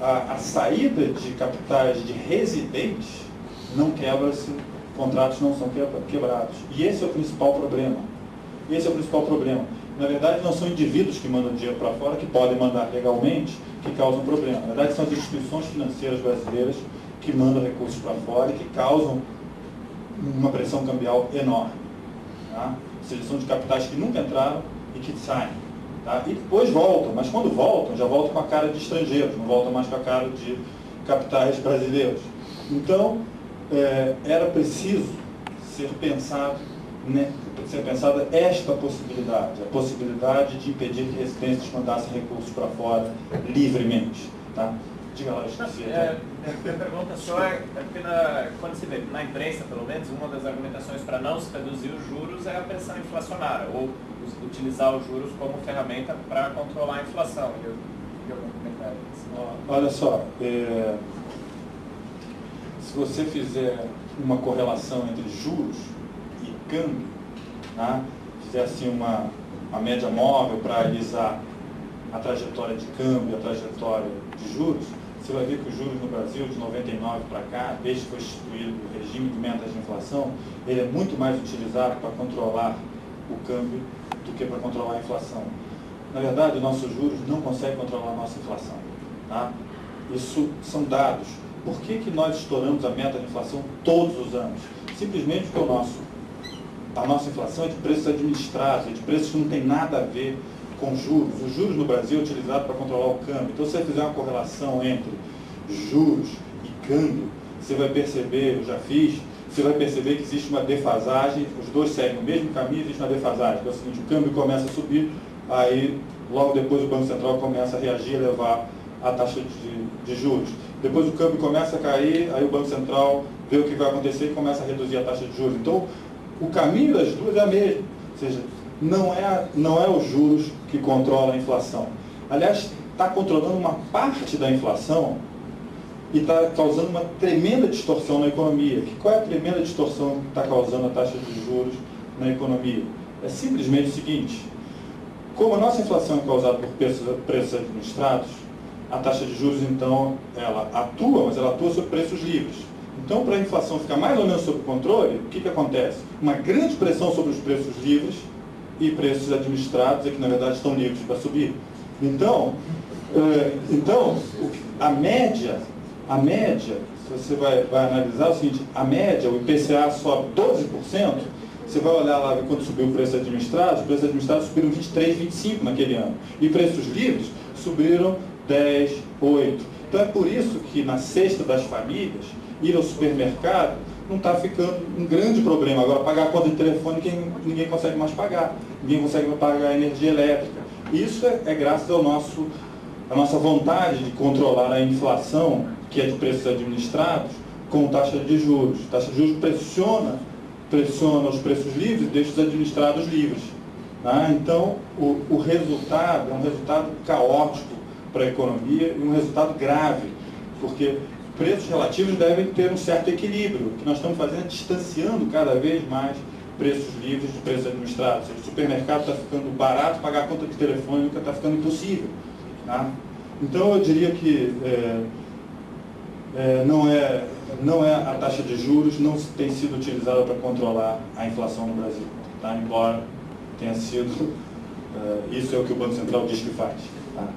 a saída de capitais de residentes não quebra-se, contratos não são quebrados. E esse é o principal problema. Esse é o principal problema. Na verdade, não são indivíduos que mandam dinheiro para fora, que podem mandar legalmente, que causam problema. Na verdade, são as instituições financeiras brasileiras que mandam recursos para fora e que causam uma pressão cambial enorme. Tá? Ou seja, são de capitais que nunca entraram e que saem. Tá? E depois voltam, mas quando voltam, já voltam com a cara de estrangeiros, não voltam mais com a cara de capitais brasileiros. Então, era preciso ser pensado, né, ser pensada esta possibilidade, a possibilidade de impedir que residentes mandassem recursos para fora livremente. Tá? Diga lá, eu esqueci. Minha pergunta só é porque quando se vê na imprensa, pelo menos, uma das argumentações para não se reduzir os juros é a pressão inflacionária, ou utilizar os juros como ferramenta para controlar a inflação. Eu vi algum comentário assim. Olha só, se você fizer uma correlação entre juros e câmbio, tá? Fizer assim uma média móvel para alisar a trajetória de câmbio e a trajetória de juros, você vai ver que os juros no Brasil, de 99 para cá, desde que foi instituído o regime de metas de inflação, ele é muito mais utilizado para controlar o câmbio do que para controlar a inflação. Na verdade, nossos juros não conseguem controlar a nossa inflação. Tá? Isso são dados. Por que nós estouramos a meta de inflação todos os anos? Simplesmente porque a nossa inflação é de preços administrados, é de preços que não tem nada a ver com juros. Os juros no Brasil é utilizado para controlar o câmbio. Então, se você fizer uma correlação entre juros e câmbio, você vai perceber, eu já fiz, você vai perceber que existe uma defasagem, os dois seguem o mesmo caminho, existe uma defasagem, que é o seguinte: o câmbio começa a subir, aí logo depois o Banco Central começa a reagir, a levar a taxa de juros. Depois o câmbio começa a cair, aí o Banco Central vê o que vai acontecer e começa a reduzir a taxa de juros. Então, o caminho das duas é o mesmo, ou seja, não é os juros que controlam a inflação. Aliás, está controlando uma parte da inflação e está causando uma tremenda distorção na economia. Qual é a tremenda distorção que está causando a taxa de juros na economia? É simplesmente o seguinte: como a nossa inflação é causada por preços administrados, a taxa de juros, então, ela atua, mas ela atua sobre preços livres. Então, para a inflação ficar mais ou menos sob controle, o que acontece? Uma grande pressão sobre os preços livres e preços administrados, que na verdade estão livres para subir. Então, a média, se você vai analisar, é o seguinte: a média, o IPCA sobe 12%, você vai olhar lá quando subiu o preço administrado, os preços administrados subiram 23, 25 naquele ano. E preços livres subiram 10, 8. Então é por isso que na cesta das famílias, ir ao supermercado não está ficando um grande problema. Agora, pagar a conta de telefone, ninguém consegue mais pagar. Ninguém consegue mais pagar a energia elétrica. Isso é graças à nossa vontade de controlar a inflação, que é de preços administrados, com taxa de juros. Taxa de juros pressiona os preços livres e deixa os administrados livres. Tá? Então, o resultado é um resultado caótico para a economia e um resultado grave, porque preços relativos devem ter um certo equilíbrio. O que nós estamos fazendo é distanciando cada vez mais preços livres de preços administrados. O supermercado está ficando barato, pagar a conta de telefone está ficando impossível. Tá? Então, eu diria que não é a taxa de juros, não tem sido utilizada para controlar a inflação no Brasil. Tá? Embora tenha sido, isso é o que o Banco Central diz que faz. Tá?